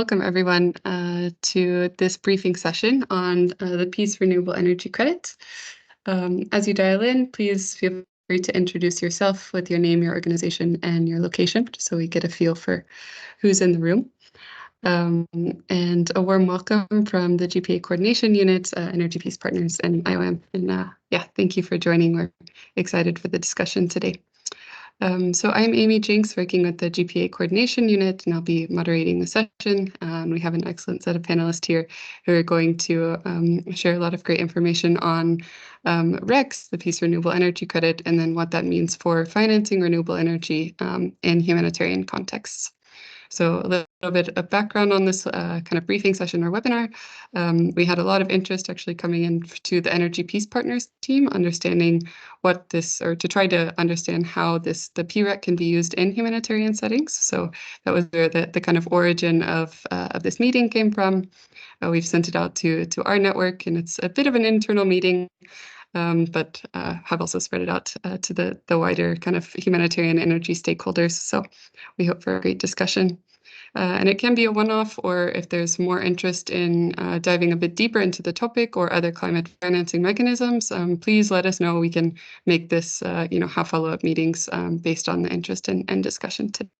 Welcome everyone to this briefing session on the Peace Renewable Energy Credits. As you dial in, please feel free to introduce yourself with your name, your organization, and your location, so we get a feel for who's in the room. And a warm welcome from the GPA Coordination Unit, Energy Peace Partners, and IOM. And thank you for joining. We're excited for the discussion today. So I'm Amy Jinks, working with the GPA Coordination Unit, and I'll be moderating the session. We have an excellent set of panelists here who are going to share a lot of great information on RECs, the Peace Renewable Energy Credit, and then what that means for financing renewable energy in humanitarian contexts. So a little bit of background on this kind of briefing session or webinar. We had a lot of interest actually coming in to the Energy Peace Partners team, understanding what this, or to try to understand how the PREC can be used in humanitarian settings. So that was where the kind of origin of this meeting came from. We've sent it out to our network, and it's a bit of an internal meeting. But have also spread it out to the wider kind of humanitarian energy stakeholders. So we hope for a great discussion. And it can be a one-off, or if there's more interest in diving a bit deeper into the topic or other climate financing mechanisms, please let us know. We can make this, have follow-up meetings based on the interest and discussion today.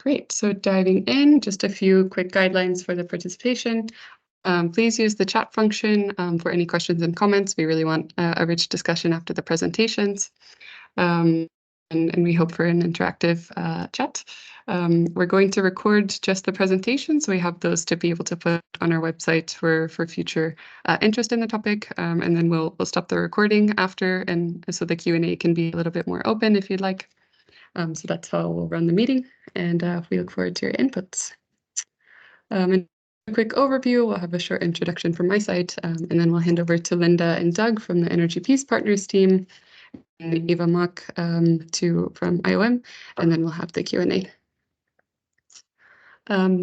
Great. So diving in, just a few quick guidelines for the participation. Please use the chat function for any questions and comments. We really want a rich discussion after the presentations. And we hope for an interactive chat. We're going to record just the presentations, so we have those to be able to put on our website for future interest in the topic. And then we'll stop the recording after, and so the Q&A can be a little bit more open if you'd like. So that's how we'll run the meeting, and we look forward to your inputs. And a quick overview, we'll have a short introduction from my side, and then we'll hand over to Linda and Doug from the Energy Peace Partners team, and Eva Mock from IOM, and then we'll have the Q&A.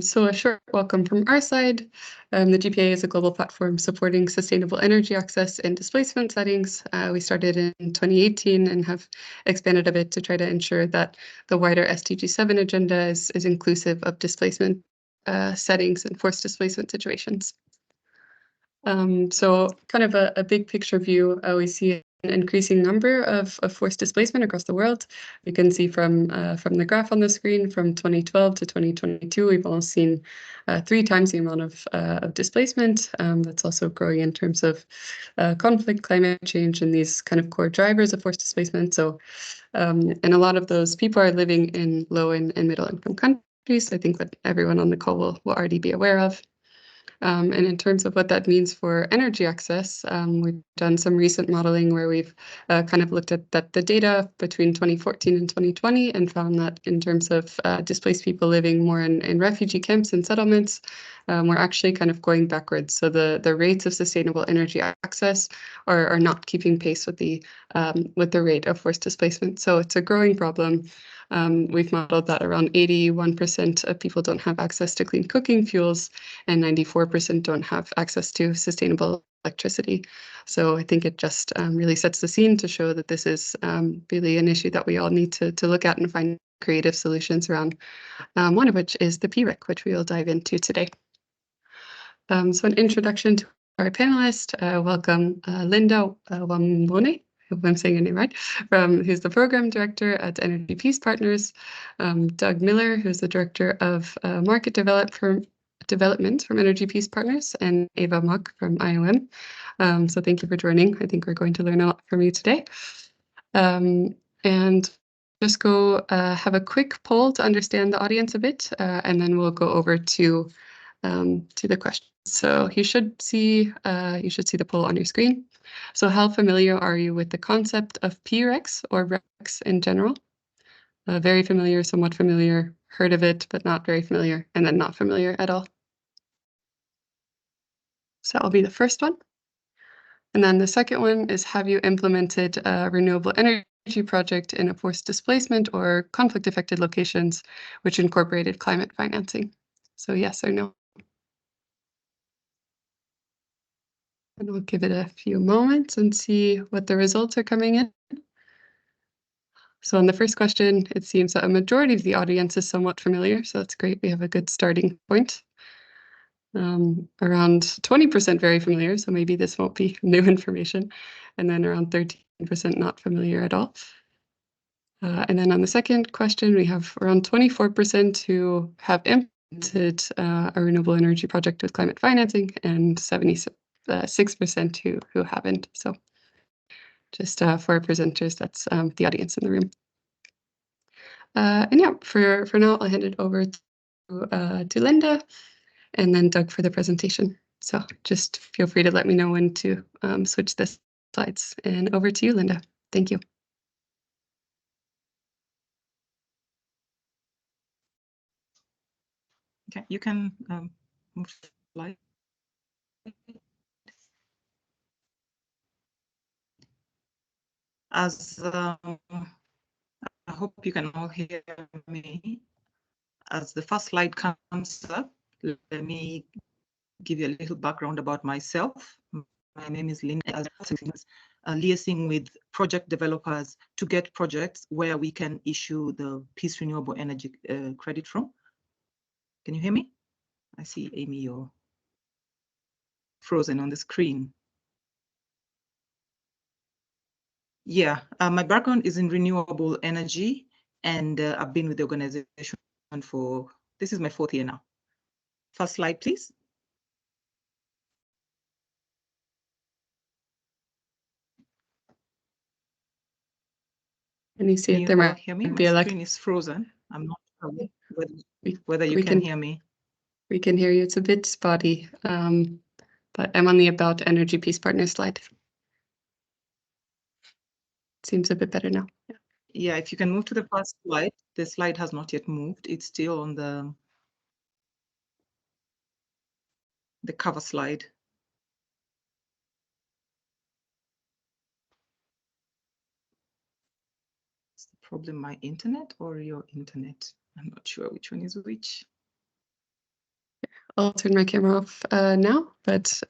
So a short welcome from our side. The GPA is a global platform supporting sustainable energy access in displacement settings. We started in 2018 and have expanded a bit to try to ensure that the wider SDG 7 agenda is inclusive of displacement settings and forced displacement situations. So kind of a big picture view, we see an increasing number of forced displacement across the world. You can see from the graph on the screen, from 2012 to 2022, we've almost seen 3 times the amount of displacement. That's also growing in terms of conflict, climate change, and these kind of core drivers of forced displacement. So, and a lot of those people are living in low and middle income countries. I think that everyone on the call will already be aware of. And in terms of what that means for energy access, we've done some recent modeling where we've kind of looked at the data between 2014 and 2020 and found that in terms of displaced people living more in refugee camps and settlements, we're actually kind of going backwards. So the rates of sustainable energy access are not keeping pace with the rate of forced displacement. So it's a growing problem. We've modeled that around 81% of people don't have access to clean cooking fuels, and 94% don't have access to sustainable electricity. So I think it just really sets the scene to show that this is really an issue that we all need to look at and find creative solutions around, one of which is the PREC, which we will dive into today. So an introduction to our panelist. Welcome Linda Wamone. I hope I'm saying your name right, who's the program director at Energy Peace Partners, Doug Miller, who's the director of market development from Energy Peace Partners, and Eva Mock from IOM. So thank you for joining. I think we're going to learn a lot from you today. And just go have a quick poll to understand the audience a bit, and then we'll go over to the questions. So you should see the poll on your screen. So how familiar are you with the concept of PRECs or RECs in general? Very familiar, somewhat familiar, heard of it, but not very familiar, and then not familiar at all. So that will be the first one. And then the second one is, have you implemented a renewable energy project in a forced displacement or conflict-affected locations which incorporated climate financing? So yes or no. And we'll give it a few moments and see what the results are coming in. So on the first question, it seems that a majority of the audience is somewhat familiar, so that's great. We have a good starting point. Around 20% very familiar, so maybe this won't be new information, and then around 13% not familiar at all. And then on the second question, we have around 24% who have implemented a renewable energy project with climate financing, and 76% who haven't. So just for our presenters, that's the audience in the room. And yeah, for now, I'll hand it over to Linda and then Doug for the presentation. So just feel free to let me know when to switch the slides. And over to you, Linda. Thank you. Okay, you can move the slide. As I hope you can all hear me. As the first slide comes up, let me give you a little background about myself. My name is Linda, as liaising with project developers to get projects where we can issue the Peace Renewable Energy Credit from. Can you hear me? I see, Amy, you're frozen on the screen. Yeah, my background is in renewable energy, and I've been with the organization for, this is my 4th year now. First slide, please. Can you see Can it? There you might hear me? be My screen is frozen. I'm not sure whether you we can hear me. We can hear you. It's a bit spotty, but I'm on the About Energy Peace Partner slide. Seems a bit better now. Yeah, if you can move to the first slide. The slide has not yet moved. It's still on the cover slide. Is the problem my internet or your internet? I'm not sure which one is which. I'll turn my camera off now, but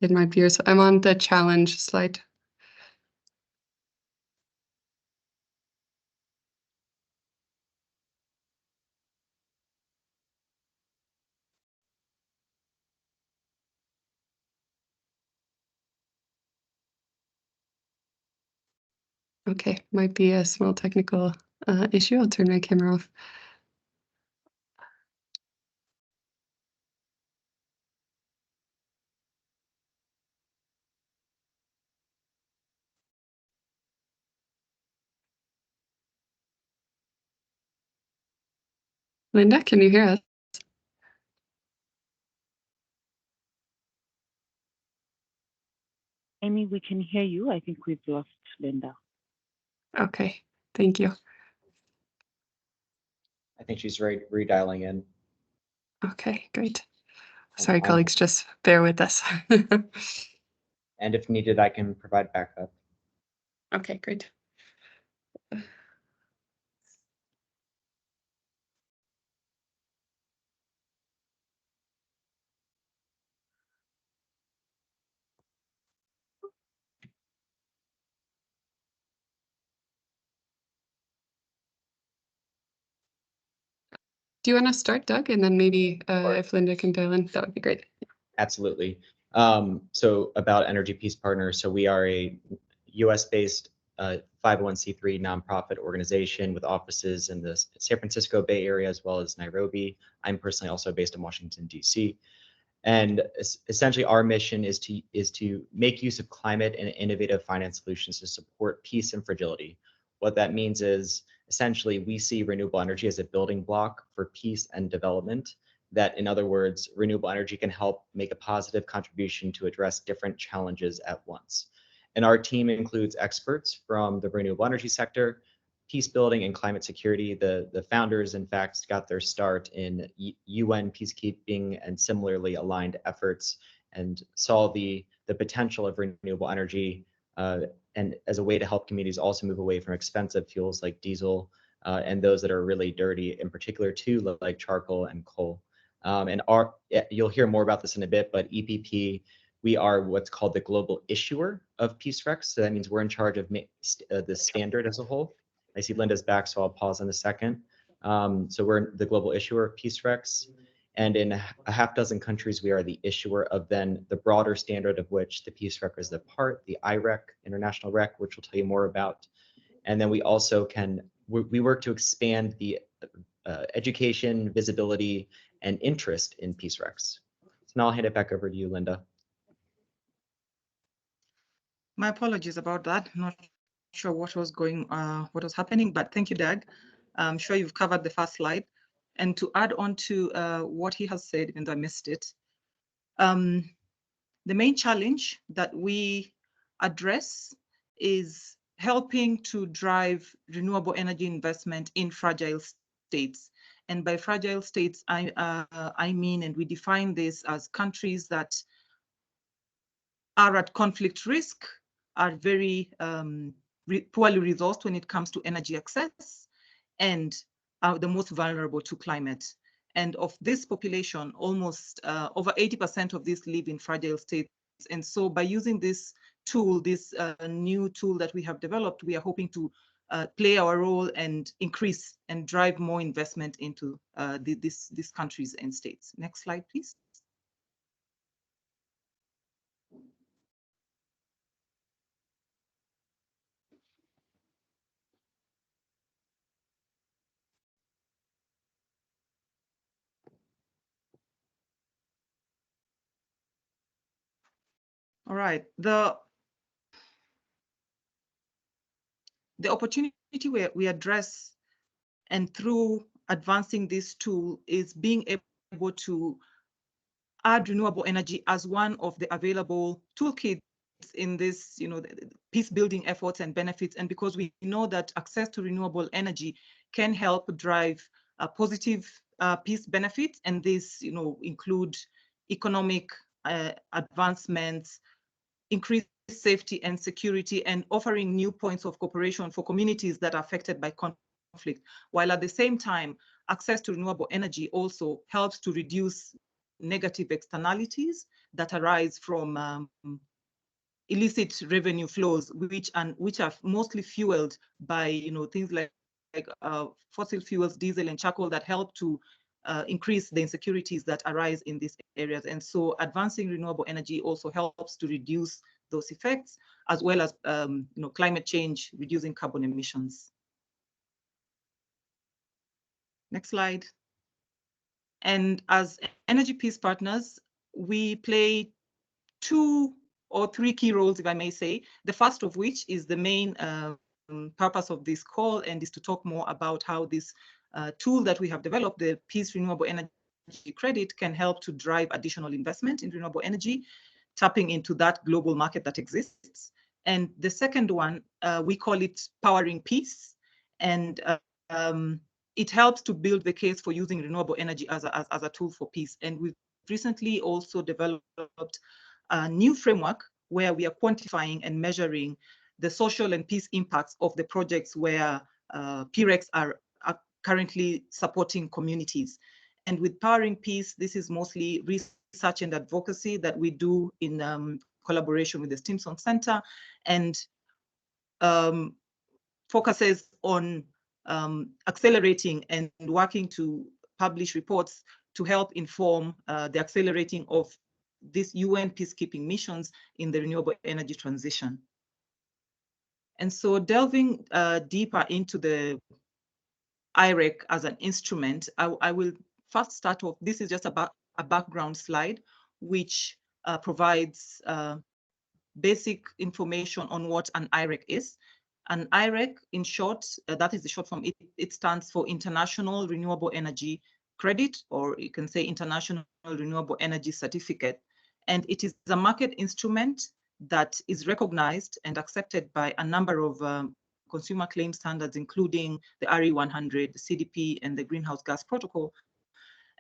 it might be yours. I'm on the challenge slide. Okay, might be a small technical issue. I'll turn my camera off. Linda, can you hear us? Amy, we can hear you. I think we've lost Linda. Okay, thank you. I think she's redialing in. Okay, great. Sorry, colleagues, just bear with us. And if needed, I can provide backup. Okay, great. Do you want to start, Doug? And then maybe if Linda can dial in, that would be great. Absolutely. So about Energy Peace Partners, so we are a US-based 501c3 nonprofit organization with offices in the San Francisco Bay Area as well as Nairobi. I'm personally also based in Washington, D.C. And essentially our mission is to make use of climate and innovative finance solutions to support peace and fragility. What that means is essentially we see renewable energy as a building block for peace and development. That, in other words, renewable energy can help make a positive contribution to address different challenges at once. And our team includes experts from the renewable energy sector, peace building and climate security. The founders, in fact, got their start in UN peacekeeping and similarly aligned efforts, and saw the potential of renewable energy and as a way to help communities also move away from expensive fuels like diesel and those that are really dirty, in particular too, like charcoal and coal. And you'll hear more about this in a bit, but EPP, we are what's called the global issuer of PeaceRex. So that means we're in charge of the standard as a whole. I see Linda's back, so I'll pause in a second. So we're the global issuer of Peace Recs. And in a half dozen countries, we are the issuer of then the broader standard of which the Peace Rec is a part, the IREC, International Rec, which we'll tell you more about. And then we also we work to expand the education, visibility, and interest in Peace Recs. So now I'll hand it back over to you, Linda. My apologies about that. Not sure what was happening, but thank you, Doug. I'm sure you've covered the first slide. And to add on to what he has said, even though I missed it, the main challenge that we address is helping to drive renewable energy investment in fragile states. And by fragile states, I mean, and we define this as countries that are at conflict risk, are very poorly resourced when it comes to energy access, and are the most vulnerable to climate. And of this population, almost over 80% of these live in fragile states. And so by using this tool, this new tool that we have developed, we are hoping to play our role and increase and drive more investment into these countries and states. Next slide, please. All right, the opportunity we address, and through advancing this tool, is being able to add renewable energy as one of the available toolkits in this, the peace building efforts and benefits. And because we know that access to renewable energy can help drive positive peace benefits, and this, include economic advancements, increased safety and security, and offering new points of cooperation for communities that are affected by conflict, while at the same time, access to renewable energy also helps to reduce negative externalities that arise from illicit revenue flows, which are mostly fueled by things like fossil fuels, diesel and charcoal, that help to increase the insecurities that arise in these areas. And so advancing renewable energy also helps to reduce those effects, as well as climate change, reducing carbon emissions. Next slide. And as Energy Peace Partners, we play 2 or 3 key roles, if I may say. The first of which is the main purpose of this call, and is to talk more about how this tool that we have developed, the Peace Renewable Energy Credit, can help to drive additional investment in renewable energy, tapping into that global market that exists. And the second one, we call it Powering Peace, and it helps to build the case for using renewable energy as a tool for peace. And we've recently also developed a new framework where we are quantifying and measuring the social and peace impacts of the projects where PRECs are currently supporting communities. And with Powering Peace, this is mostly research and advocacy that we do in collaboration with the Stimson Center, and focuses on accelerating and working to publish reports to help inform the accelerating of these UN peacekeeping missions in the renewable energy transition. And so delving deeper into the IREC as an instrument, I will first start off. This is just about a background slide, which provides basic information on what an IREC is. An IREC, in short, that is the short form. It stands for International Renewable Energy Credit, or you can say International Renewable Energy Certificate. And it is a market instrument that is recognized and accepted by a number of consumer claim standards, including the RE100, the CDP, and the Greenhouse Gas Protocol.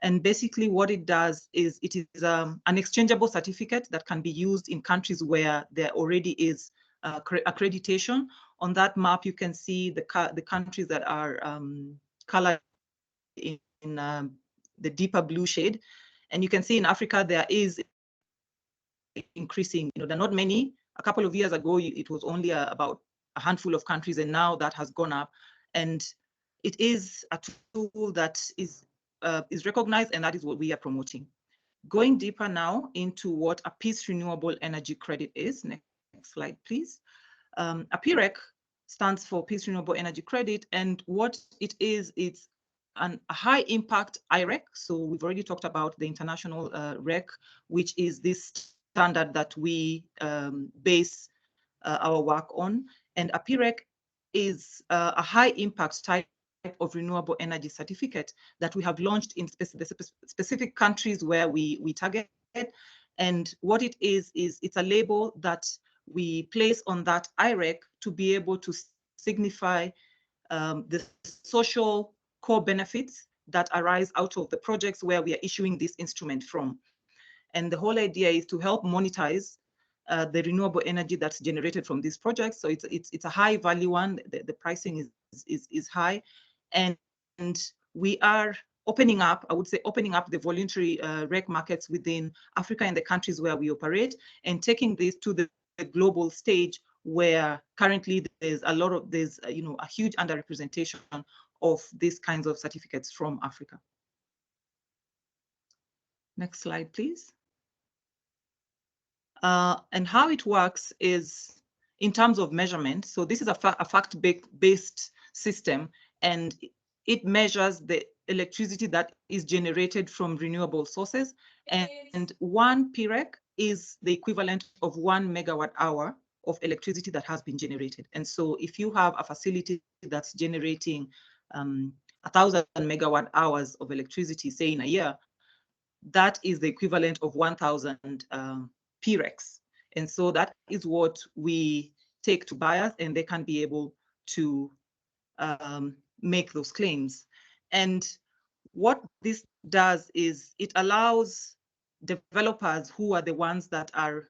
And basically what it does is it is an exchangeable certificate that can be used in countries where there already is accreditation. On that map, you can see the countries that are colored in the deeper blue shade. And you can see in Africa, there is increasing. There are not many. A couple of years ago, it was only about a handful of countries, and now that has gone up. And it is a tool that is recognized, and that is what we are promoting. Going deeper now into what a Peace Renewable Energy Credit is. Next slide, please. A PREC stands for Peace Renewable Energy Credit, and what it is, it's a high impact IREC. So we've already talked about the international REC, which is this standard that we base our work on. And a PREC is a high impact type of renewable energy certificate that we have launched in specific countries where we target. And what it is it's a label that we place on that IREC to be able to signify the social core benefits that arise out of the projects where we are issuing this instrument from. And the whole idea is to help monetize the renewable energy that's generated from these projects. So it's a high value one. The pricing is high, and we are opening up, I would say, opening up the voluntary REC markets within Africa and the countries where we operate, and taking this to the global stage where currently there's a huge underrepresentation of these kinds of certificates from Africa. Next slide, please. And how it works is in terms of measurement. So this is a fact-based system, and it measures the electricity that is generated from renewable sources. And one PREC is the equivalent of 1 megawatt hour of electricity that has been generated. And so if you have a facility that's generating 1,000 megawatt hours of electricity, say in a year, that is the equivalent of 1,000 PRECs. And so that is what we take to buyers, and they can be able to make those claims. And what this does is it allows developers, who are the ones that are,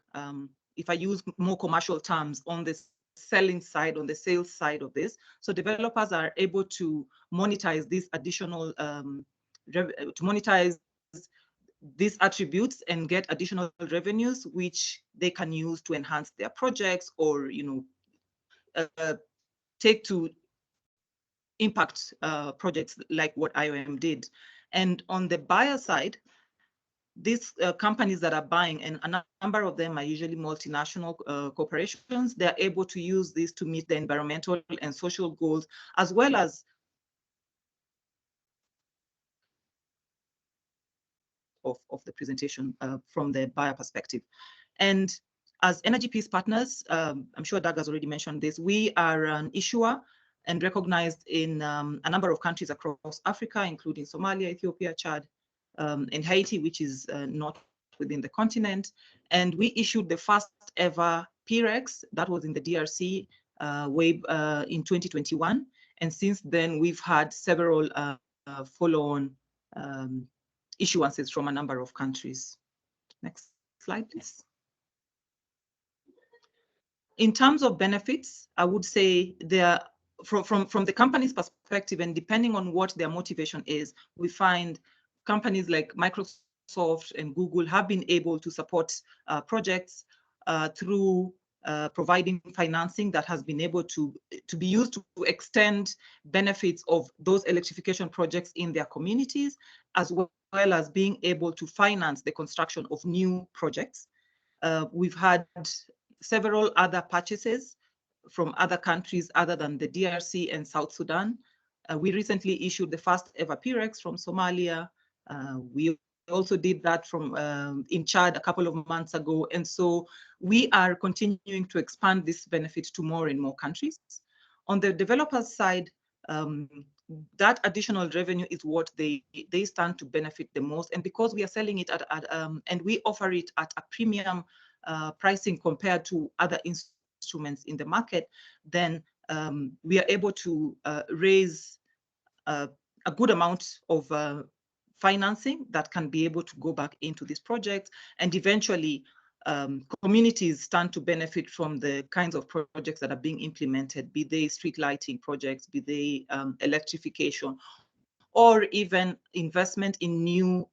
if I use more commercial terms, on the selling side, on the sales side of this. So developers are able to monetize this additional, to monetize these attributes and get additional revenues, which they can use to enhance their projects, or take to impact projects like what IOM did. And on the buyer side, these companies that are buying, and a number of them are usually multinational corporations, they're able to use this to meet the environmental and social goals, as well as of the presentation from the buyer perspective. And as Energy Peace Partners, I'm sure Doug has already mentioned this, we are an issuer and recognized in a number of countries across Africa, including Somalia, Ethiopia, Chad, and Haiti, which is not within the continent. And we issued the first ever PREX, that was in the DRC in 2021. And since then, we've had several follow-on issuances from a number of countries. Next slide, please. In terms of benefits, I would say there, from the company's perspective, and depending on what their motivation is, we find companies like Microsoft and Google have been able to support projects through providing financing that has been able to be used to extend benefits of those electrification projects in their communities, as well as being able to finance the construction of new projects. We've had several other purchases from other countries other than the DRC and South Sudan. We recently issued the first ever PREX from Somalia. We also did that from in Chad a couple of months ago. And so we are continuing to expand this benefit to more and more countries. On the developers side, that additional revenue is what they stand to benefit the most. And because we are selling it and we offer it at a premium pricing compared to other instruments in the market, then we are able to raise a good amount of financing that can be able to go back into this project, and eventually communities stand to benefit from the kinds of projects that are being implemented, be they street lighting projects, be they electrification, or even investment in new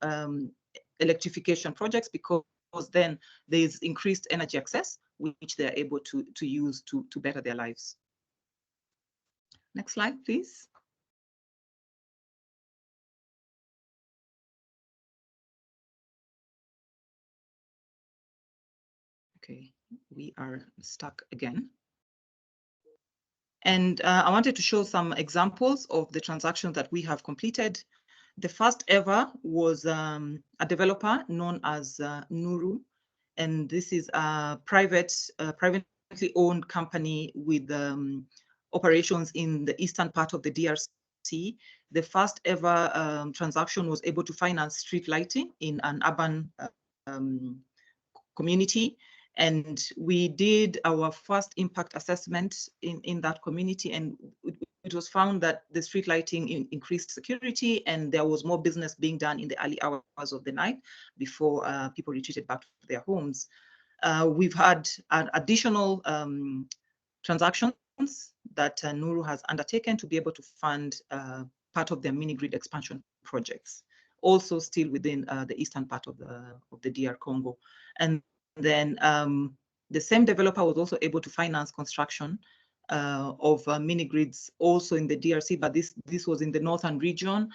electrification projects, because then there's increased energy access, which they're able to use to better their lives. Next slide, please. Okay, we are stuck again. And I wanted to show some examples of the transactions that we have completed. The first ever was a developer known as Nuru, and this is a privately owned company with operations in the eastern part of the DRC. The first ever transaction was able to finance street lighting in an urban community. And we did our first impact assessment in that community, and it was found that the street lighting increased security, and there was more business being done in the early hours of the night before people retreated back to their homes. We've had additional transactions that Nuru has undertaken to be able to fund part of their mini grid expansion projects, also still within the eastern part of the DR Congo. And then the same developer was also able to finance construction of mini grids also in the DRC, but this was in the northern region,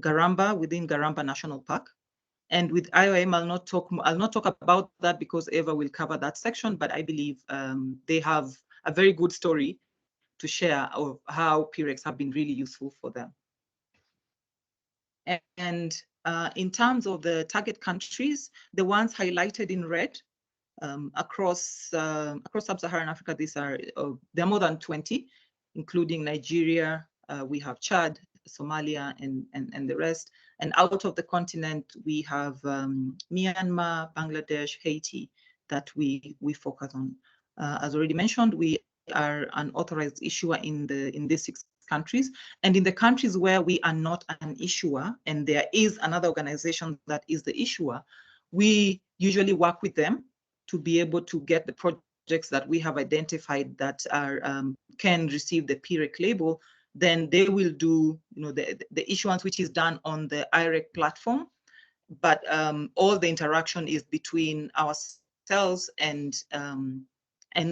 Garamba, within Garamba National Park. And with IOM, I'll not talk about that because Eva will cover that section, but I believe they have a very good story to share of how PREX have been really useful for them. And in terms of the target countries, the ones highlighted in red across sub-Saharan Africa, there are more than 20, including Nigeria. We have Chad, Somalia, and the rest. And out of the continent, we have Myanmar, Bangladesh, Haiti that we focus on. As already mentioned, we are an authorized issuer in these 6 countries. And in the countries where we are not an issuer, and there is another organization that is the issuer, we usually work with them to be able to get the projects that we have identified that are can receive the PREC label. Then they will do, the issuance, which is done on the IREC platform, but all the interaction is between ourselves and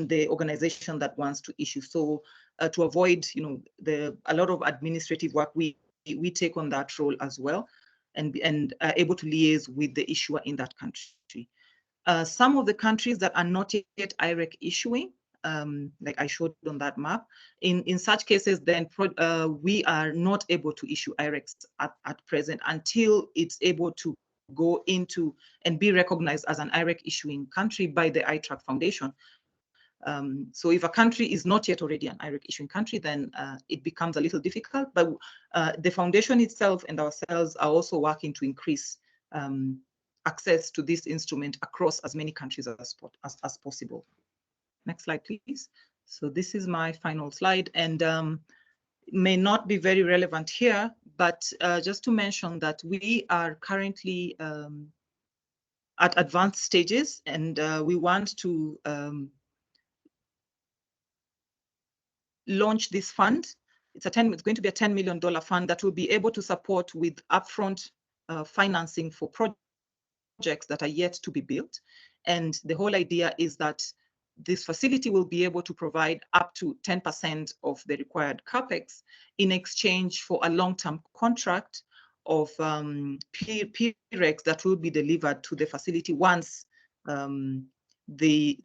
the organization that wants to issue. So to avoid, a lot of administrative work, we take on that role as well, and able to liaise with the issuer in that country. Some of the countries that are not yet IREC issuing, like I showed on that map, in such cases, then we are not able to issue IRECs at present until it's able to go into and be recognized as an IREC issuing country by the ITRAC Foundation. So if a country is not yet already an IREC issuing country, then it becomes a little difficult. But the foundation itself and ourselves are also working to increase access to this instrument across as many countries as possible. Next slide, please. So this is my final slide, and may not be very relevant here, but just to mention that we are currently at advanced stages, and we want to launch this fund. It's going to be a $10 million fund that will be able to support with upfront financing for projects that are yet to be built. And the whole idea is that this facility will be able to provide up to 10% of the required CapEx in exchange for a long-term contract of PREX that will be delivered to the facility once the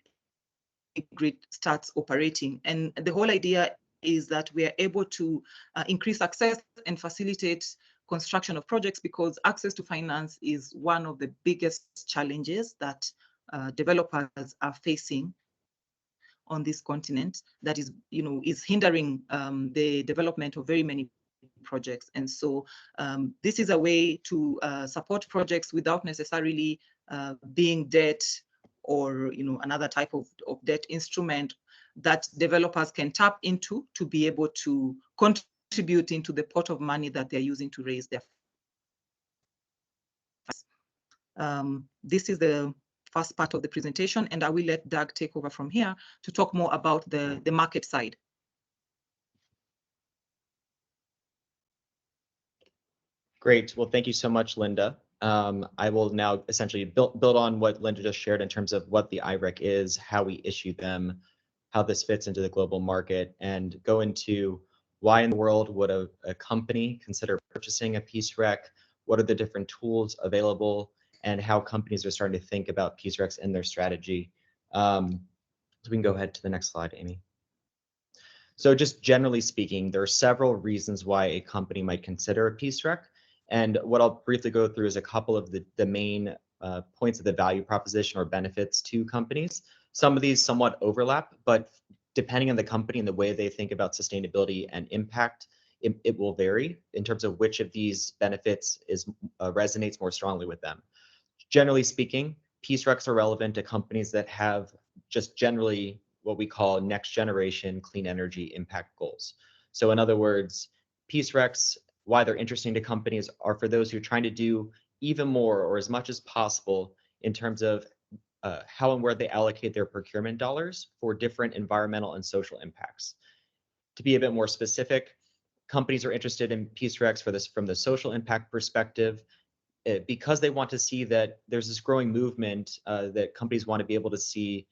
grid starts operating. And the whole idea is that we are able to increase access and facilitate construction of projects, because access to finance is one of the biggest challenges that developers are facing on this continent, that is, is hindering the development of very many projects. And so this is a way to support projects without necessarily being debt or another type of debt instrument that developers can tap into to be able to contribute into the pot of money that they're using to raise their this is the first part of the presentation, and I will let Doug take over from here to talk more about the market side. Great. Well, thank you so much, Linda. I will now essentially build on what Linda just shared in terms of what the IREC is, how we issue them, how this fits into the global market, and go into why in the world would a company consider purchasing a Peace Rec, what are the different tools available, and how companies are starting to think about Peace Recs in their strategy. So we can go ahead to the next slide, Amy. So just generally speaking, there are several reasons why a company might consider a Peace Rec. And what I'll briefly go through is a couple of the main points of the value proposition or benefits to companies. Some of these somewhat overlap, but depending on the company and the way they think about sustainability and impact, it will vary in terms of which of these benefits resonates more strongly with them. Generally speaking, Peace Recs are relevant to companies that have just generally what we call next generation clean energy impact goals. So in other words, Peace Recs, why they're interesting to companies, are for those who are trying to do even more or as much as possible in terms of how and where they allocate their procurement dollars for different environmental and social impacts. To be a bit more specific, companies are interested in Peace Recs for this from the social impact perspective, because they want to see that there's this growing movement that companies want to be able to see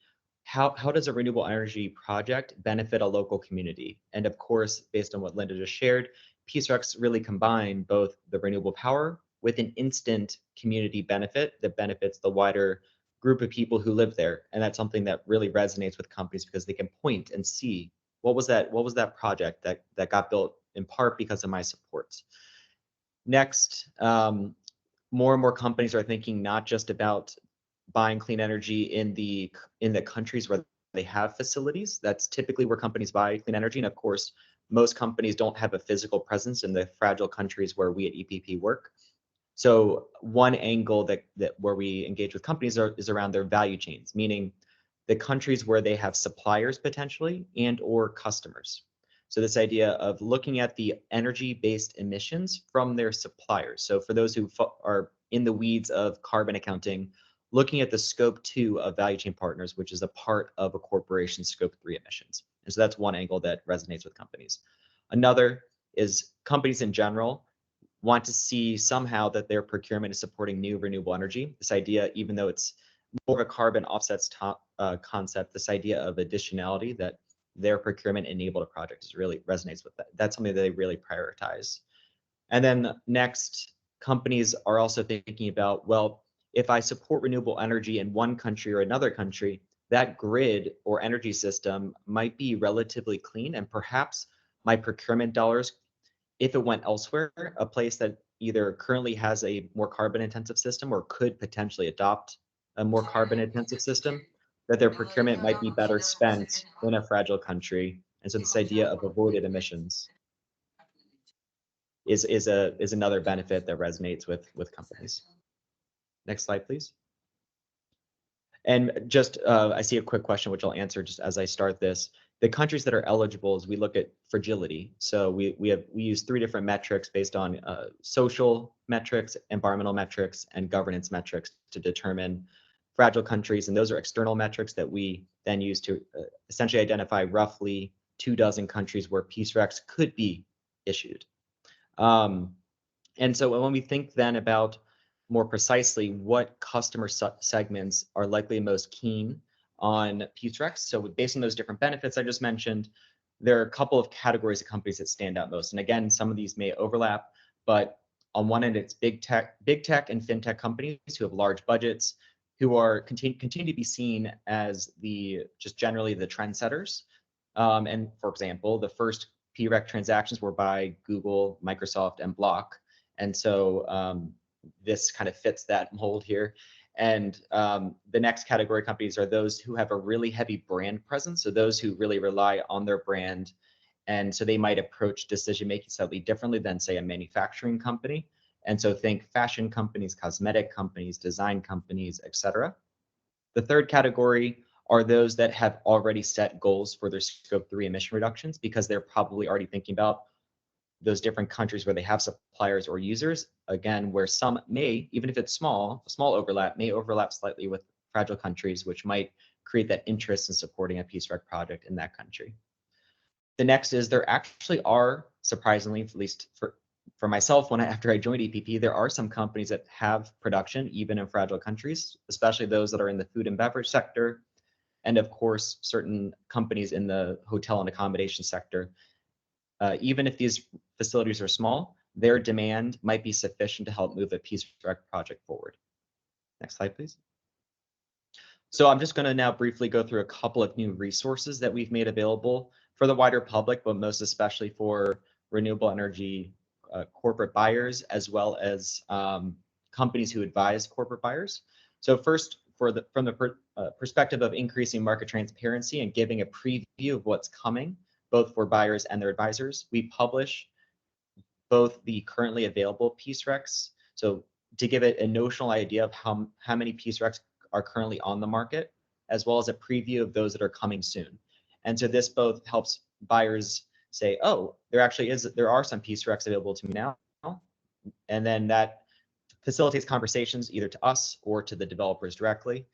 how does a renewable energy project benefit a local community. And of course, based on what Linda just shared, Peace Recs really combine both the renewable power with an instant community benefit that benefits the wider group of people who live there. And that's something that really resonates with companies because they can point and see what was that project that got built in part because of my support. Next, more and more companies are thinking not just about buying clean energy in the countries where they have facilities. That's typically where companies buy clean energy. And of course, most companies don't have a physical presence in the fragile countries where we at EPP work. So one angle that where we engage with companies is around their value chains, meaning the countries where they have suppliers potentially and or customers. So this idea of looking at the energy-based emissions from their suppliers. So for those who are in the weeds of carbon accounting, looking at the scope 2 of value chain partners, which is a part of a corporation's scope 3 emissions. And so that's one angle that resonates with companies. Another is companies in general want to see somehow that their procurement is supporting new renewable energy. This idea, even though it's more of a carbon offsets concept, this idea of additionality that their procurement enabled a project is really resonates with that. That's something that they really prioritize. And then next, companies are also thinking about, well, if I support renewable energy in one country or another country, that grid or energy system might be relatively clean, and perhaps my procurement dollars, if it went elsewhere, a place that either currently has a more carbon intensive system or could potentially adopt a more carbon intensive system, that their procurement might be better spent in a fragile country. And so this idea of avoided emissions is another benefit that resonates with companies. Next slide, please. And just I see a quick question which I'll answer just as I start this. The countries that are eligible is we look at fragility. So we use 3 different metrics based on social metrics, environmental metrics, and governance metrics to determine fragile countries. And those are external metrics that we then use to essentially identify roughly 24 countries where Peace Recs could be issued. And so when we think then about more precisely what customer segments are likely most keen on Peace Recs, so based on those different benefits I just mentioned, there are a couple of categories of companies that stand out most. And again, some of these may overlap, but on one end, it's big tech and fintech companies who have large budgets, who are continue to be seen as just generally the trendsetters. And for example, the first PREC transactions were by Google, Microsoft, and Block. And so this kind of fits that mold here. And the next category of companies are those who have a really heavy brand presence. So those who really rely on their brand. And so they might approach decision-making slightly differently than, say, a manufacturing company. And so think fashion companies, cosmetic companies, design companies, et cetera. The third category are those that have already set goals for their scope 3 emission reductions because they're probably already thinking about those different countries where they have suppliers or users, again, where some may, even if it's small, a small overlap may overlap slightly with fragile countries, which might create that interest in supporting a Peace Rec project in that country. The next is there actually are, surprisingly, at least for myself, after I joined EPP, there are some companies that have production even in fragile countries, especially those that are in the food and beverage sector. and of course, certain companies in the hotel and accommodation sector. Even if these facilities are small, their demand might be sufficient to help move a Peace Rec project forward. Next slide, please. So I'm just going to now briefly go through a couple of new resources that we've made available for the wider public, but most especially for renewable energy corporate buyers, as well as companies who advise corporate buyers. So first, from the perspective of increasing market transparency and giving a preview of what's coming, both for buyers and their advisors, we publish both the currently available Peace Recs, so to give it a notional idea of how many Peace Recs are currently on the market, as well as a preview of those that are coming soon. And so this both helps buyers say, oh, there are some Peace Recs available to me now, and then that facilitates conversations either to us or to the developers directly.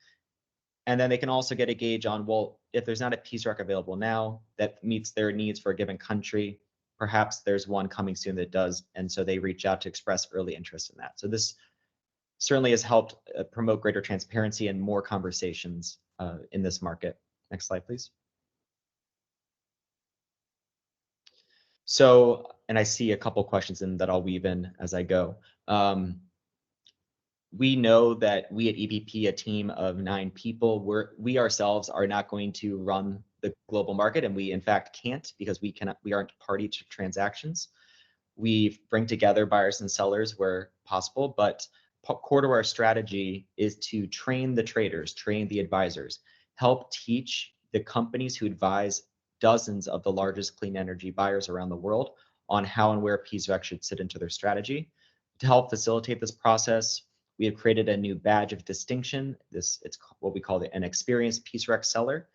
And then they can also get a gauge on, well, if there's not a Peace Rec available now that meets their needs for a given country, perhaps there's one coming soon that does, and so they reach out to express early interest in that. So this certainly has helped promote greater transparency and more conversations in this market. Next slide, please. So, and I see a couple questions in that I'll weave in as I go. We know that we at EPP, a team of 9 people, we ourselves are not going to run the global market, and we in fact can't, because we aren't party to transactions. We bring together buyers and sellers where possible, but core to our strategy is to train the traders, train the advisors, help teach the companies who advise dozens of the largest clean energy buyers around the world on how and where Peace Rec should sit into their strategy. To help facilitate this process, we have created a new badge of distinction. It's what we call an experienced Peace Rec seller.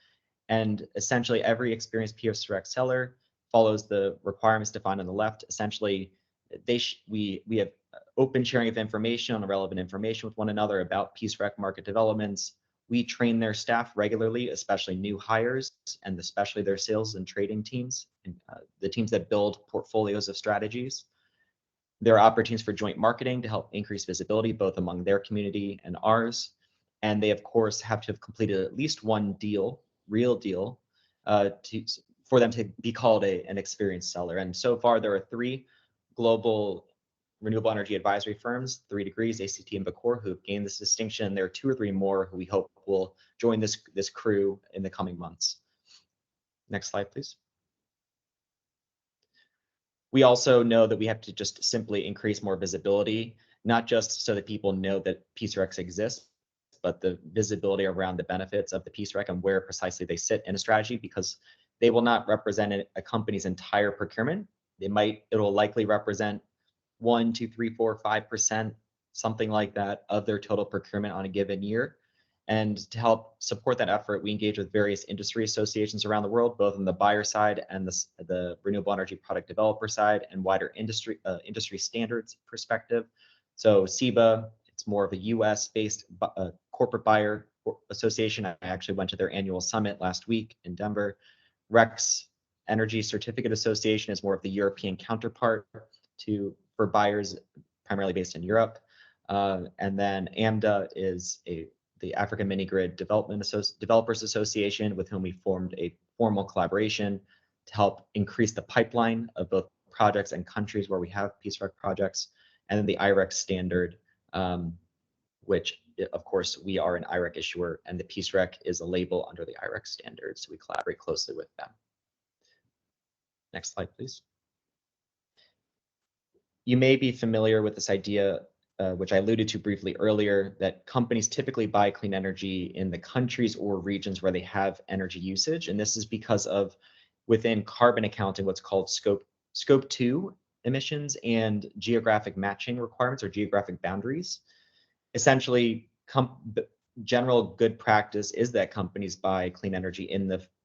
And essentially every experienced Peace Rec seller follows the requirements defined on the left. Essentially, we have open sharing of information on relevant information with one another about Peace Rec market developments. We train their staff regularly, especially new hires, and especially their sales and trading teams, and the teams that build portfolios of strategies. There are opportunities for joint marketing to help increase visibility, both among their community and ours. And they, of course, have to have completed at least one deal, real deal, for them to be called an experienced seller. And so far, there are 3 global renewable energy advisory firms, 3 Degrees, ACT, and Vacor, who have gained this distinction. There are 2 or 3 more who we hope will join this crew in the coming months. Next slide, please. We also know that we have to just simply increase more visibility, not just so that people know that Peace Recs exist, but the visibility around the benefits of the Peace Rec and where precisely they sit in a strategy, because they will not represent a company's entire procurement. It'll likely represent 1, 2, 3, 4, 5%, something like that, of their total procurement on a given year. And to help support that effort, we engage with various industry associations around the world, both on the buyer side and the renewable energy product developer side, and wider industry standards perspective. So CEBA, it's more of a US-based corporate buyer association. I actually went to their annual summit last week in Denver. REX, Energy Certificate Association, is more of the European counterpart for buyers primarily based in Europe. And then AMDA is the African Mini Grid Developers Association, with whom we formed a formal collaboration to help increase the pipeline of both projects and countries where we have Peace Rec projects. And then the IREC standard, which of course we are an IREC issuer, and the Peace Rec is a label under the IREC standard, so we collaborate closely with them. Next slide, please. You may be familiar with this idea, which I alluded to briefly earlier, that companies typically buy clean energy in the countries or regions where they have energy usage. And this is because of, within carbon accounting, what's called scope 2 emissions and geographic matching requirements, or geographic boundaries. Essentially, general good practice is that companies buy clean energy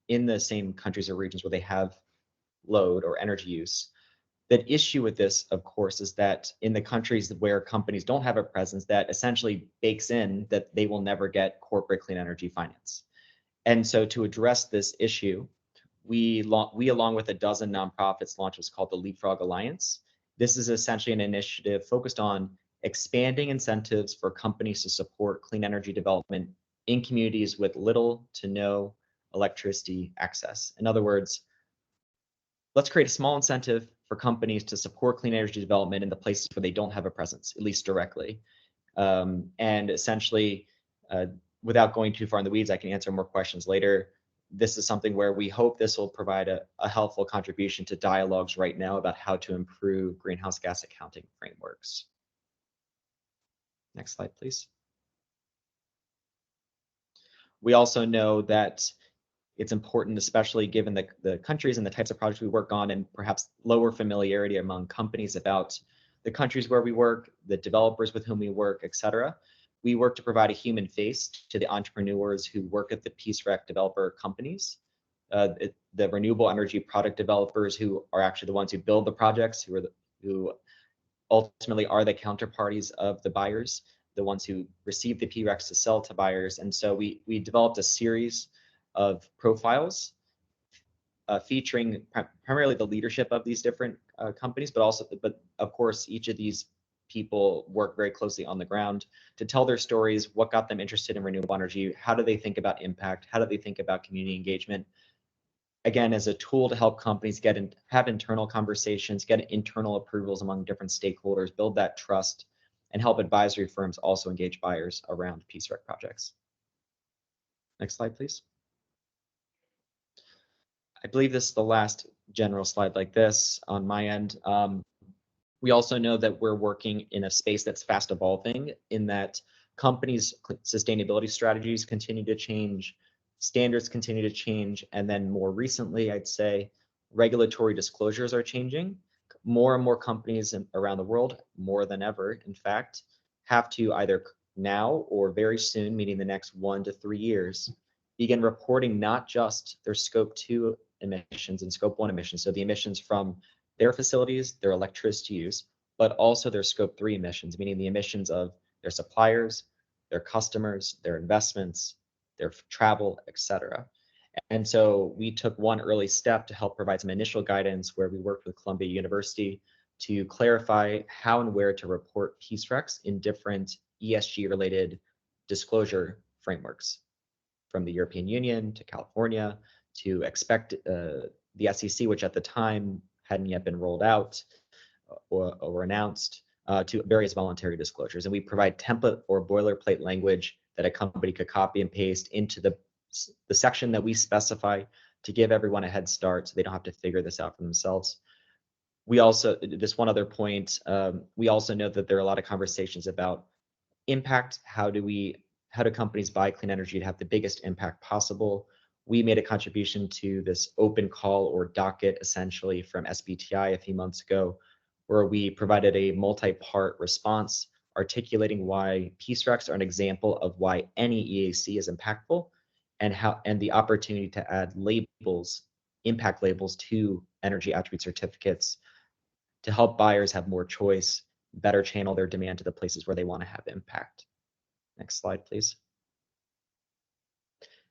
in the same countries or regions where they have load or energy use. The issue with this, of course, is that in the countries where companies don't have a presence, that essentially bakes in that they will never get corporate clean energy finance. And so to address this issue, we along with a dozen nonprofits, launched what's called the Leapfrog Alliance. This is essentially an initiative focused on expanding incentives for companies to support clean energy development in communities with little to no electricity access. In other words, let's create a small incentive for companies to support clean energy development in the places where they don't have a presence, at least directly. And essentially, without going too far in the weeds, I can answer more questions later. This is something where we hope this will provide a helpful contribution to dialogues right now about how to improve greenhouse gas accounting frameworks. Next slide, please. We also know that it's important, especially given the countries and the types of projects we work on, and perhaps lower familiarity among companies about the countries where we work, the developers with whom we work, et cetera. We work to provide a human face to the entrepreneurs who work at the Peace Rec developer companies, the renewable energy product developers who are actually the ones who build the projects, who ultimately are the counterparties of the buyers, the ones who receive the PRECs to sell to buyers. And so we developed a series of profiles featuring primarily the leadership of these different companies, but of course, each of these people work very closely on the ground to tell their stories, what got them interested in renewable energy, how do they think about impact, how do they think about community engagement, again, as a tool to help companies have internal conversations, get internal approvals among different stakeholders, build that trust, and help advisory firms also engage buyers around Peace Rec projects. Next slide, please. I believe this is the last general slide like this on my end. We also know that we're working in a space that's fast evolving, in that companies' sustainability strategies continue to change, standards continue to change, and then more recently, I'd say, regulatory disclosures are changing. More and more companies around the world, more than ever, in fact, have to either now or very soon, meaning the next 1 to 3 years, begin reporting not just their Scope 2 emissions and Scope 1 emissions, so the emissions from their facilities, their electricity use, but also their Scope 3 emissions, meaning the emissions of their suppliers, their customers, their investments, their travel, etc. And so we took one early step to help provide some initial guidance where we worked with Columbia University to clarify how and where to report Peace Recs in different ESG-related disclosure frameworks, from the European Union to California to expect the SEC, which at the time hadn't yet been rolled out or announced, to various voluntary disclosures. And we provide template or boilerplate language that a company could copy and paste into the section that we specify to give everyone a head start so they don't have to figure this out for themselves. We also, just one other point, we also know that there are a lot of conversations about impact. How do companies buy clean energy to have the biggest impact possible? We made a contribution to this open call or docket, essentially, from SBTI a few months ago, where we provided a multi-part response articulating why Peace Recs are an example of why any EAC is impactful, and the opportunity to add labels, impact labels, to energy attribute certificates to help buyers have more choice, better channel their demand to the places where they want to have impact. Next slide, please.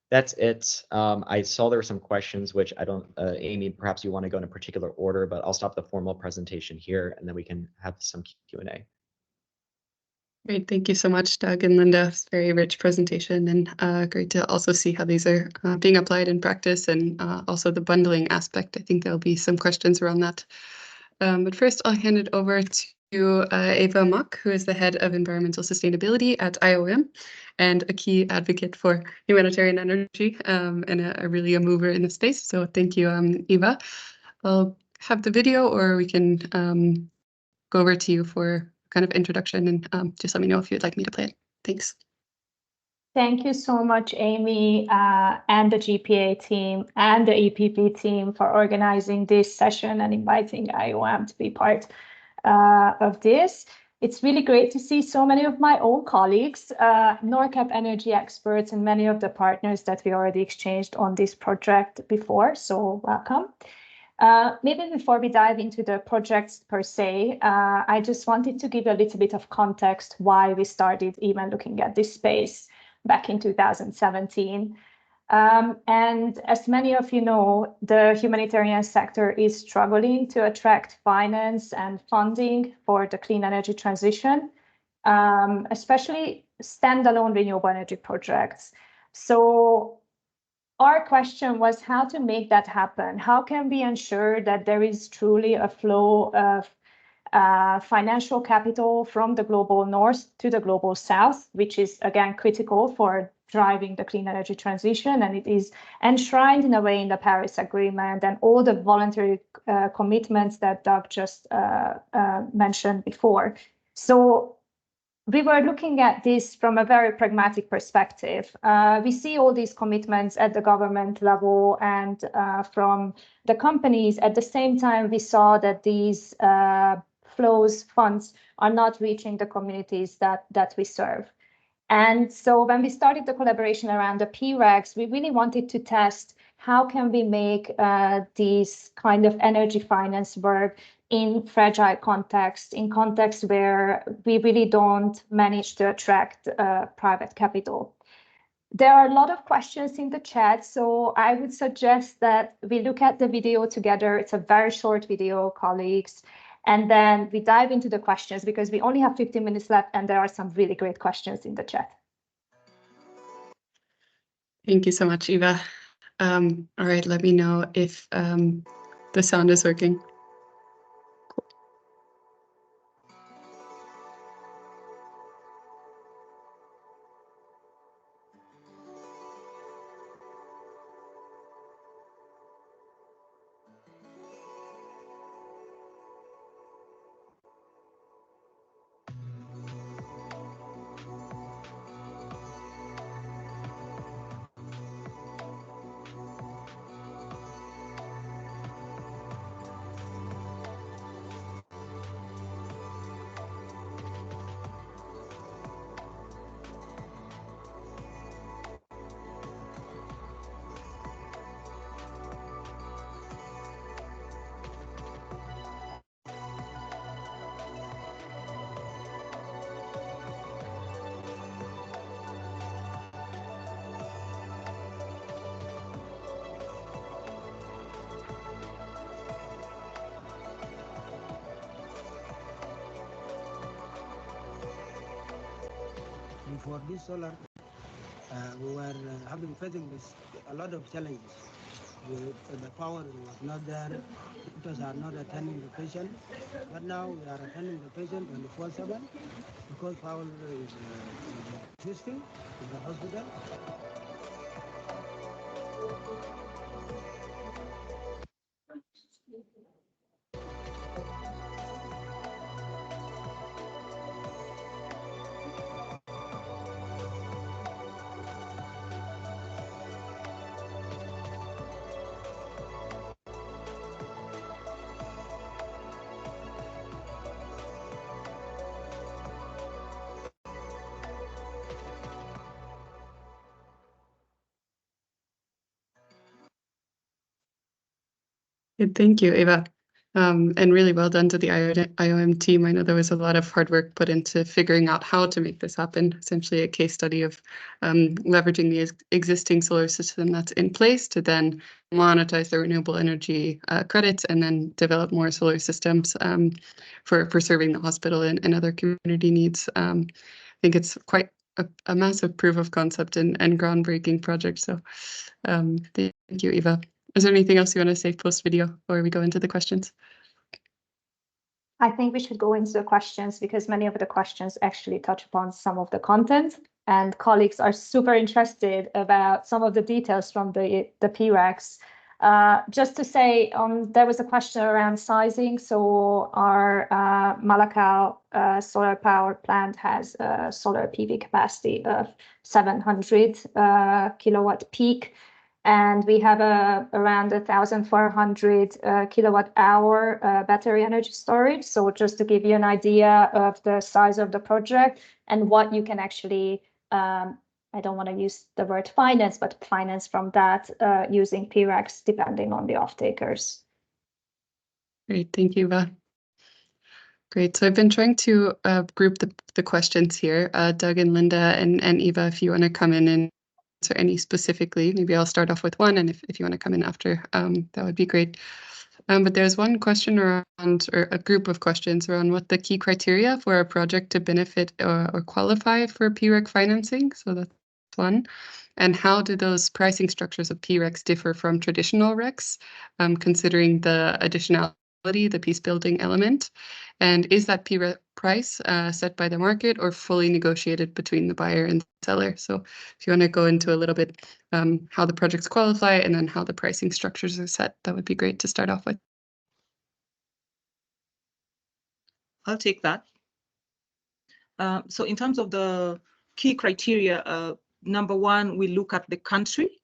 That's it. I saw there were some questions, which I don't, Amy, perhaps you want to go in a particular order, but I'll stop the formal presentation here and then we can have some Q&A. Great, thank you so much, Doug and Linda. It's a very rich presentation, and great to also see how these are being applied in practice, and also the bundling aspect. I think there'll be some questions around that. But first, I'll hand it over to Eva Mock, who is the head of environmental sustainability at IOM and a key advocate for humanitarian energy, and really a mover in the space. So thank you, Eva. I'll have the video, or we can go over to you for kind of introduction, and just let me know if you'd like me to play it. Thanks. Thank you so much, Amy, and the GPA team and the EPP team for organizing this session and inviting IOM to be part of this. It's really great to see so many of my own colleagues, NORCAP energy experts, and many of the partners that we already exchanged on this project before, so welcome. Maybe before we dive into the projects per se, I just wanted to give a little bit of context why we started even looking at this space back in 2017. And as many of you know, the humanitarian sector is struggling to attract finance and funding for the clean energy transition, especially standalone renewable energy projects. So our question was how to make that happen. How can we ensure that there is truly a flow of financial capital from the global north to the global south, which is, again, critical for driving the clean energy transition. And it is enshrined in a way in the Paris Agreement and all the voluntary commitments that Doug just mentioned before. So we were looking at this from a very pragmatic perspective. We see all these commitments at the government level and from the companies. At the same time, we saw that these funds are not reaching the communities that we serve. And so when we started the collaboration around the PRECs, we really wanted to test how can we make these kind of energy finance work in fragile context, in context where we really don't manage to attract private capital. There are a lot of questions in the chat, so I would suggest that we look at the video together. It's a very short video, colleagues, and then we dive into the questions because we only have 15 minutes left and there are some really great questions in the chat. Thank you so much, Eva. All right, let me know if the sound is working. Before this solar, we were facing a lot of challenges. The power was not there, doctors are not attending the patient, but now we are attending the patient 24/7 because power is existing in the hospital. Good, thank you, Eva. And really well done to the IOM team. I know there was a lot of hard work put into figuring out how to make this happen, essentially a case study of leveraging the existing solar system that's in place to then monetize the renewable energy credits and then develop more solar systems for serving the hospital and other community needs. I think it's quite a massive proof of concept and groundbreaking project. So thank you, Eva. Is there anything else you want to say post-video before we go into the questions? I think we should go into the questions because many of the questions actually touch upon some of the content and colleagues are super interested about some of the details from the PRECs. Just to say, there was a question around sizing. So our Malakal solar power plant has a solar PV capacity of 700 kilowatt peak. And we have around 1,400 kilowatt hour battery energy storage. So just to give you an idea of the size of the project and what you can actually, I don't want to use the word finance, but finance from that using PRECs depending on the off-takers. Great, thank you, Eva. Great, so I've been trying to group the questions here. Doug and Linda and Eva, if you want to come in and answer any specifically, maybe I'll start off with one, and if you want to come in after, that would be great. But there's one question around, or a group of questions around what the key criteria for a project to benefit or qualify for PREC financing. So that's one. And how do those pricing structures of PRECs differ from traditional RECs, considering the additionality, the peace building element? And is that PREC price set by the market or fully negotiated between the buyer and seller? So if you want to go into a little bit how the projects qualify and then how the pricing structures are set, that would be great to start off with. I'll take that. So in terms of the key criteria, number one, we look at the country,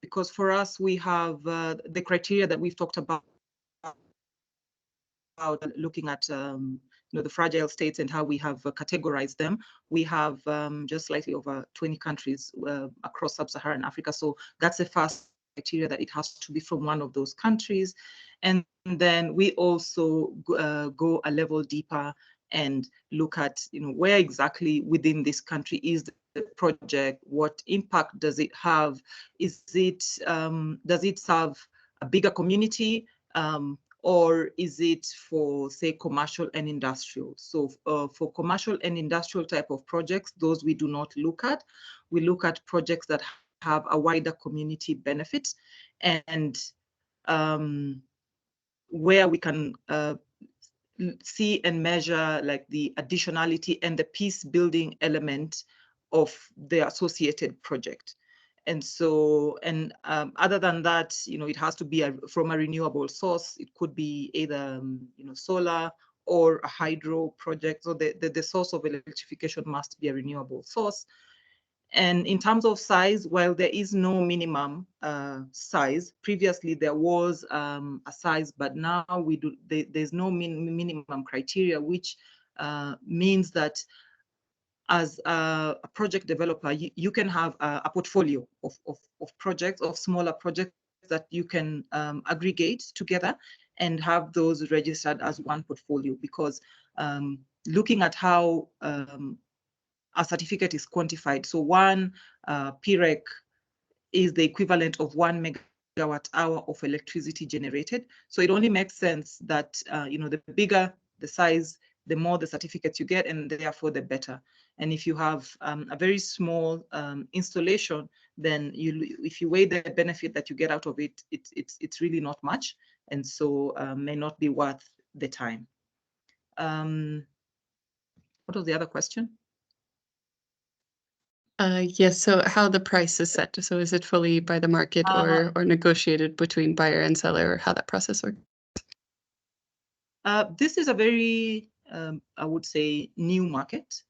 because for us, we have the criteria that we've talked about looking at the fragile states and how we have categorized them. We have just slightly over 20 countries across sub-Saharan Africa. So that's the first criteria, that it has to be from one of those countries. And then we also go a level deeper and look at where exactly within this country is the project, what impact does it have, does it serve a bigger community, or is it for, say, commercial and industrial? So for commercial and industrial type of projects, those we do not look at. We look at projects that have a wider community benefit, and where we can see and measure like the additionality and the peace building element of the associated project. And so, other than that, it has to be from a renewable source. It could be either, solar or a hydro project. So the source of electrification must be a renewable source. And in terms of size, while there is no minimum size, previously there was a size, but now there's no minimum criteria, which means that as a project developer, you can have a portfolio of projects, of smaller projects that you can aggregate together and have those registered as one portfolio, because looking at how a certificate is quantified. So one PREC is the equivalent of 1 megawatt hour of electricity generated. So it only makes sense that the bigger the size, the more the certificates you get, and therefore the better. And if you have a very small installation, then if you weigh the benefit that you get out of it, it's really not much, and so may not be worth the time. What was the other question? Yes, so how the price is set. So is it fully by the market or negotiated between buyer and seller, or how that process works? This is a very, I would say, new market.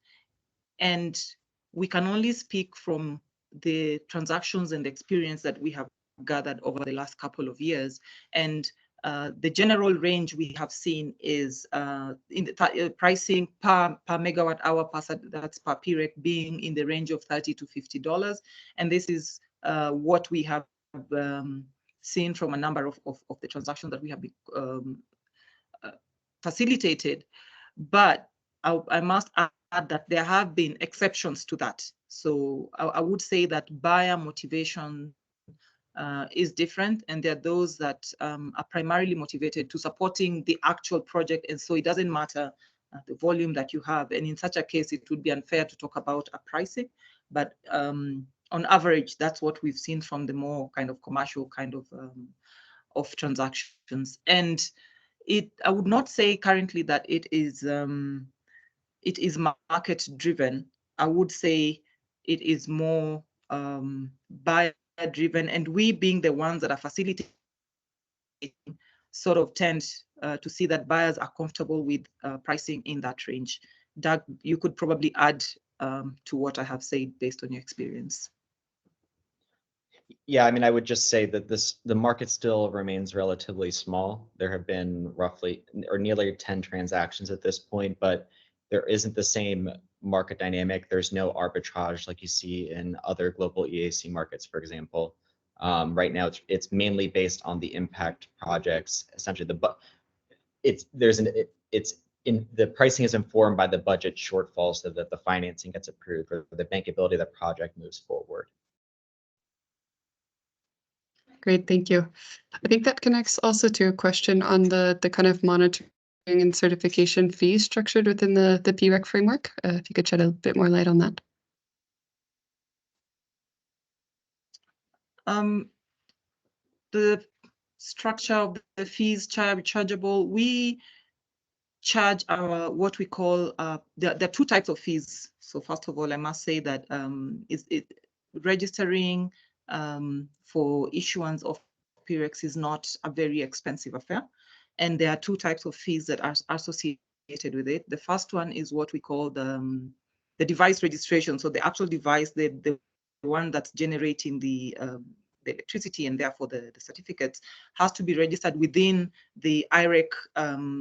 And we can only speak from the transactions and the experience that we have gathered over the last couple of years. And the general range we have seen is in the pricing per megawatt hour, that's per PREC, being in the range of $30 to $50. And this is what we have seen from a number of the transactions that we have facilitated. But I must add that there have been exceptions to that. So I would say that buyer motivation is different, and there are those that are primarily motivated to supporting the actual project, and so it doesn't matter the volume that you have. And in such a case, it would be unfair to talk about a pricing, but on average, that's what we've seen from the more kind of commercial kind of transactions. And I would not say currently that it is market driven. I would say it is more buyer driven, and we, being the ones that are facilitating, sort of tend to see that buyers are comfortable with pricing in that range. Doug, you could probably add to what I have said based on your experience. Yeah, I mean, I would just say that the market still remains relatively small. There have been roughly or nearly 10 transactions at this point, but there isn't the same market dynamic. There's no arbitrage like you see in other global EAC markets, for example. Right now, it's mainly based on the impact projects. Essentially, the pricing is informed by the budget shortfall, so that the financing gets approved or the bankability of the project moves forward. Great, thank you. I think that connects also to a question on the kind of monitoring and certification fees structured within the PREC framework. If you could shed a bit more light on that. The structure of the fees chargeable, we charge our what we call there are two types of fees. So first of all, I must say that registering for issuance of PREX is not a very expensive affair, and there are two types of fees that are associated with it. The first one is what we call the device registration. So the actual device, the one that's generating the electricity and therefore the certificates, has to be registered within the IREC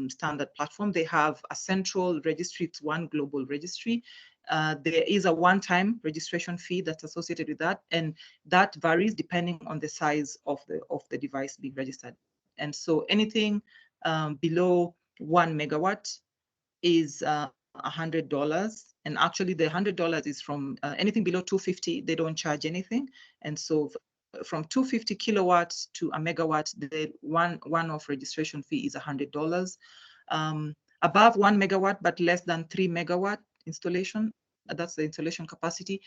standard platform. They have a central registry, it's one global registry. There is a one-time registration fee that's associated with that, and that varies depending on the size of the device being registered. And so anything below 1 megawatt is $100, and actually the $100 is from anything below 250, they don't charge anything. And so from 250 kilowatts to a megawatt, the one-off registration fee is $100. Above 1 megawatt but less than 3 megawatt installation, that's the installation capacity,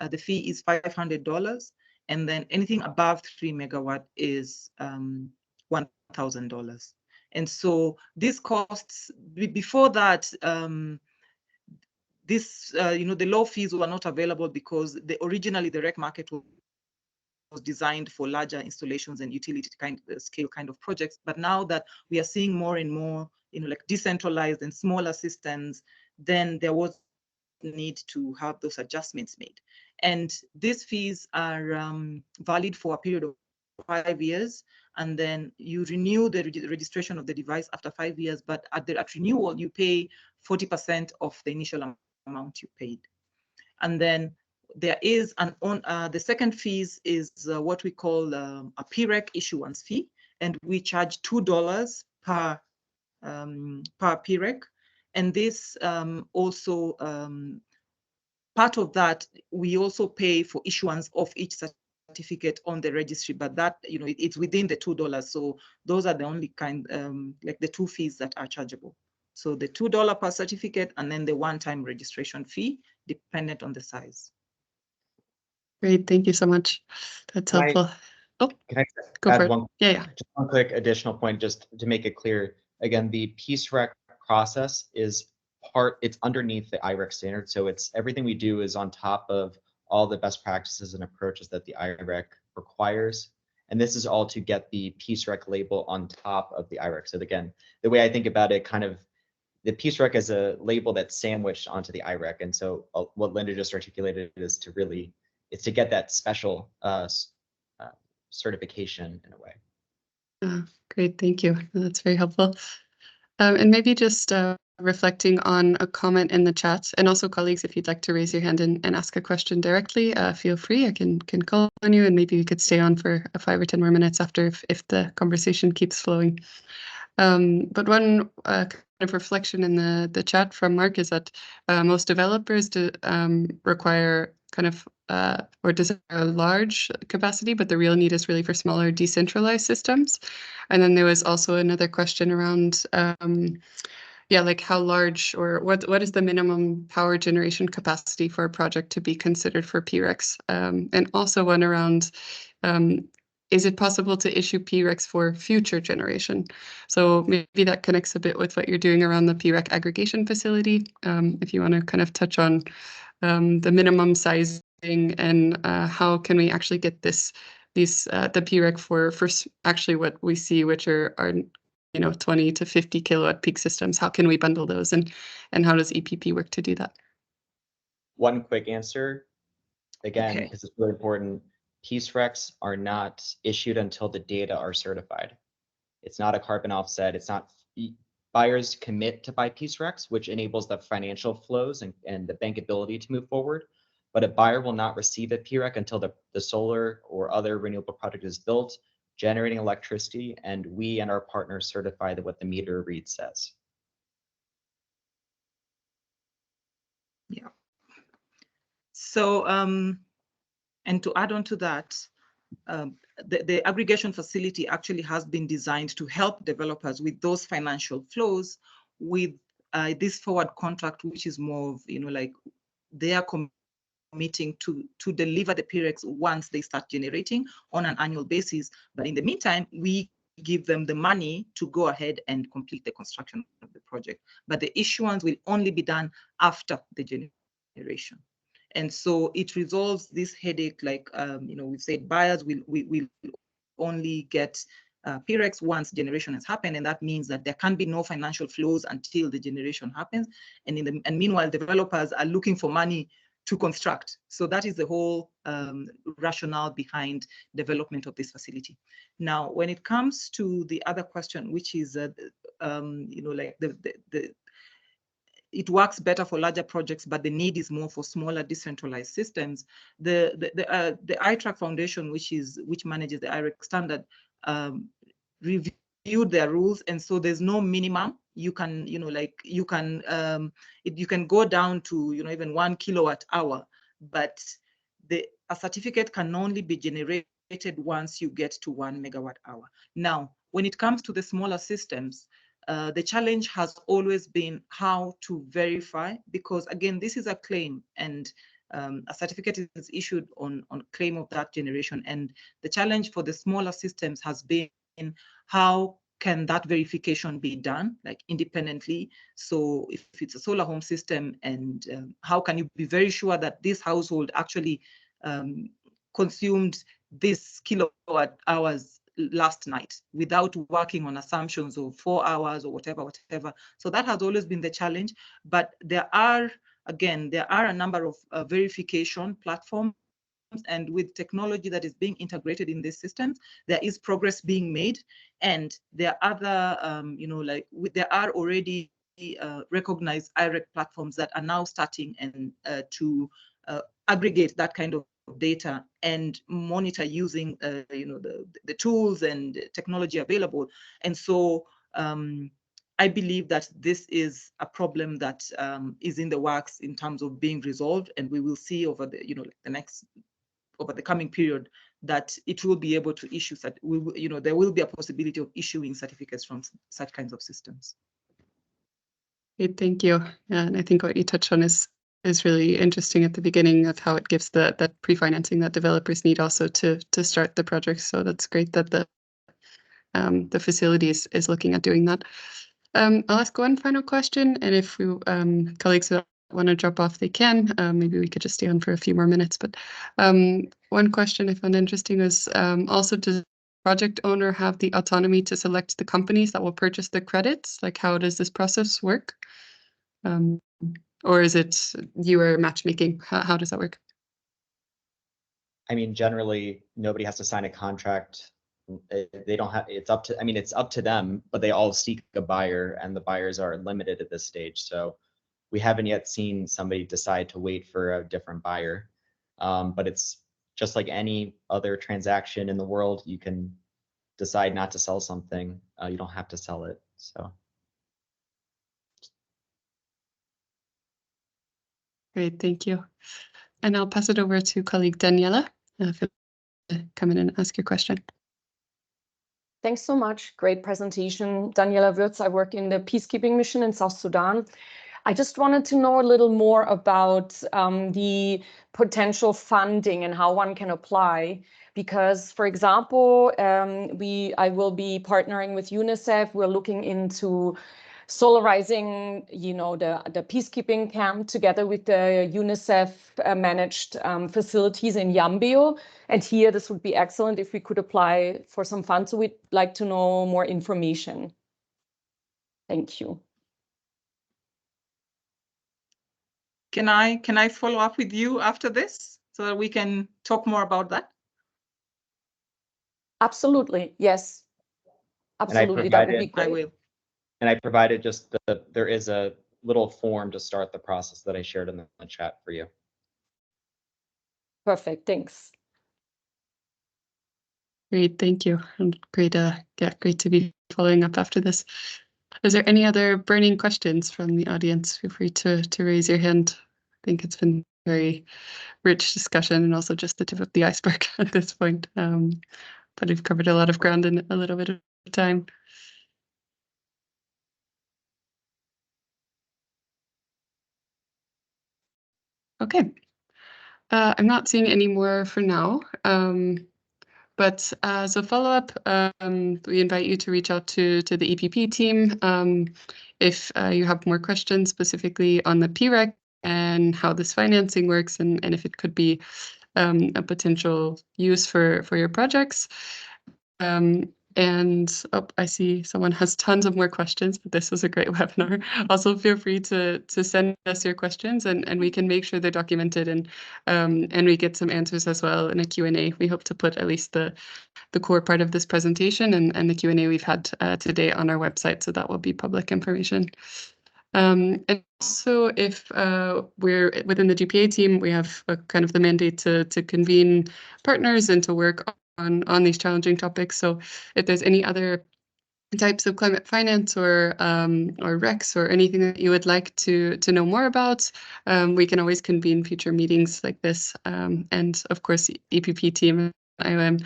the fee is $500. And then anything above 3 megawatt is $1,000. And so these costs, before that, the low fees were not available because originally the REC market was designed for larger installations and utility scale kind of projects. But now that we are seeing more and more, like decentralized and smaller systems, then there was need to have those adjustments made. And these fees are valid for a period of 5 years, and then you renew the registration of the device after 5 years, but at renewal, you pay 40% of the initial amount you paid. And then there is the second fees is what we call a PREC issuance fee, and we charge $2 per PREC. And this also, part of that, we also pay for issuance of each certificate on the registry, but that, it's within the $2. So those are the only kind, like the two fees that are chargeable. So the $2 per certificate, and then the one-time registration fee, dependent on the size. Great, thank you so much. That's helpful. Oh, can I go for add it. one? Yeah. Just one quick additional point, just to make it clear. Again, the PeaceRec process is it's underneath the IREC standard. So it's everything we do is on top of all the best practices and approaches that the IREC requires. And this is all to get the PeaceRec label on top of the IREC. So again, the way I think about it, kind of the PeaceRec is a label that's sandwiched onto the IREC. And so what Linda just articulated is to get that special certification in a way. Great, thank you. That's very helpful. And maybe just reflecting on a comment in the chat, and also colleagues, if you'd like to raise your hand and ask a question directly, feel free. I can call on you, and maybe we could stay on for 5 or 10 more minutes after if the conversation keeps flowing. But one kind of reflection in the chat from Mark is that most developers require kind of or desire a large capacity, but the real need is really for smaller decentralized systems. And then there was also another question around like how large or what is the minimum power generation capacity for a project to be considered for PREX? And also one around is it possible to issue PREX for future generation? So maybe that connects a bit with what you're doing around the PREC aggregation facility. If you want to kind of touch on the minimum sizing and how can we actually get the PREC for actually what we see, which are 20 to 50 kilowatt peak systems. How can we bundle those, and how does EPP work to do that? One quick answer, again, Okay. because it's really important. PeaceRecs are not issued until the data are certified. It's not a carbon offset. It's not buyers commit to buy PeaceRecs, which enables the financial flows and the bankability to move forward. But a buyer will not receive a PREC until the solar or other renewable project is built, generating electricity, and we and our partners certify that what the meter read says. Yeah. So, and to add on to that, the aggregation facility actually has been designed to help developers with those financial flows with this forward contract, which is more of, like their committing to deliver the PREX once they start generating on an annual basis. But in the meantime, we give them the money to go ahead and complete the construction of the project. But the issuance will only be done after the generation. And so it resolves this headache, like, we've said buyers will only get PREX once generation has happened, and that means that there can be no financial flows until the generation happens. And meanwhile, developers are looking for money to construct. So that is the whole rationale behind development of this facility. Now, when it comes to the other question, which is, it works better for larger projects, but the need is more for smaller decentralized systems. The ITRAC Foundation, which manages the IREC standard, reviewed their rules, and so there's no minimum. You can, you can go down to, even 1 kilowatt hour, but a certificate can only be generated once you get to 1 megawatt hour. Now, when it comes to the smaller systems, the challenge has always been how to verify, because again, this is a claim, and a certificate is issued on claim of that generation. And the challenge for the smaller systems has been how can that verification be done, like independently? So if it's a solar home system, and how can you be very sure that this household actually consumed this kilowatt hours last night without working on assumptions of 4 hours or whatever. So that has always been the challenge. But there are a number of verification platforms, and with technology that is being integrated in these systems, there is progress being made. And there are other, there are already recognized IREC platforms that are now starting and to aggregate that kind of data and monitor using the tools and technology available. And so I believe that this is a problem that is in the works in terms of being resolved, and we will see over the over the coming period that it will be able to issue that there will be a possibility of issuing certificates from such kinds of systems. Great, thank you. And I think what you touched on is really interesting at the beginning of how it gives that pre-financing that developers need also to start the project. So that's great that the facility is looking at doing that. I'll ask one final question, and if colleagues want to drop off, they can. Maybe we could just stay on for a few more minutes. But one question I found interesting was also, does the project owner have the autonomy to select the companies that will purchase the credits? Like, how does this process work? Or is it you are matchmaking? How does that work? I mean, generally, nobody has to sign a contract. They don't have, it's up to them, but they all seek a buyer, and the buyers are limited at this stage. So we haven't yet seen somebody decide to wait for a different buyer. But it's just like any other transaction in the world. You can decide not to sell something. You don't have to sell it. So. Great, thank you. And I'll pass it over to colleague Daniela to come in and ask your question. Thanks so much. Great presentation. Daniela Würz, I work in the peacekeeping mission in South Sudan. I just wanted to know a little more about the potential funding and how one can apply. Because, for example, I will be partnering with UNICEF. We're looking into solarizing, the peacekeeping camp together with the UNICEF managed facilities in Yambio. And here, this would be excellent if we could apply for some funds. So we'd like to know more information. Thank you. Can I follow up with you after this so that we can talk more about that? Absolutely, yes. Absolutely, that would be great. I will. And I provided just there is a little form to start the process that I shared in the chat for you. Perfect, thanks. Great, thank you. And great, great to be following up after this. Is there any other burning questions from the audience? Feel free to raise your hand. I think it's been a very rich discussion and also just the tip of the iceberg at this point. But we've covered a lot of ground in a little bit of time. Okay. I'm not seeing any more for now. But as a follow-up, we invite you to reach out to the EPP team if you have more questions specifically on the PREC and how this financing works and if it could be a potential use for your projects. And I see someone has tons of more questions, but this was a great webinar. Also, feel free to send us your questions, and we can make sure they're documented and we get some answers as well in a Q&A. We hope to put at least the core part of this presentation and the Q&A we've had today on our website, so that will be public information. And so if we're within the GPA team, we have a kind of the mandate to convene partners and to work on these challenging topics. So if there's any other types of climate finance or RECs or anything that you would like to know more about, we can always convene future meetings like this. And of course, EPP team, IOM,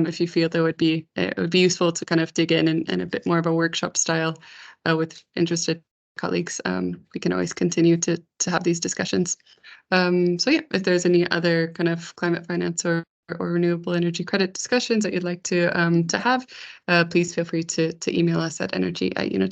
if you feel it would be useful to kind of dig in a bit more of a workshop style with interested colleagues, we can always continue to have these discussions. So yeah, if there's any other kind of climate finance or renewable energy credit discussions that you'd like to have, please feel free to email us at energy@unitil.org.